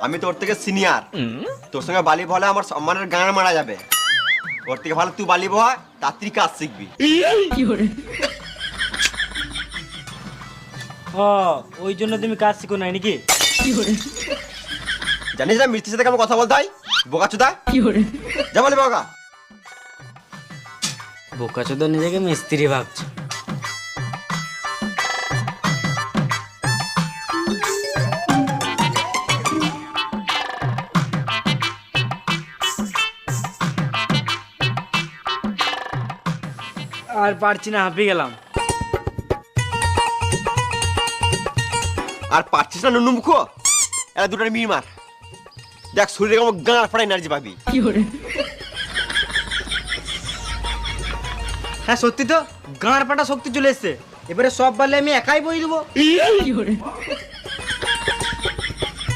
আমি তোর থেকে সিনিয়র, তোর সঙ্গে বালি বলে আমার সম্মানের গান মারা যাবে। ওর থেকে ভালো তুই বালি বয়, তাড়াতাড়ি কাজ শিখবি। ও ওই জন্য তুমি কাজ শিখো নাই নাকি? জানিস না মিষ্টির সাথে কেমন কথা বলতে হয়? বোকাচোদা যা বলি বোকা। বোকাচোদা নিজেকে মিস্ত্রি ভাবছে। আর পারছি না, হাঁপিয়ে গেলাম। আর পারছিস না নুনু মুখো, এরা দুটার মির মার। দেখ শরীরে কেমন গাঁড় ফাড়া এনার্জি পাবি। হ্যাঁ সত্যি তো, গাঁড় পাটা শক্তি চলে এসছে। এবারে সব বালে আমি একাই বই দেবো।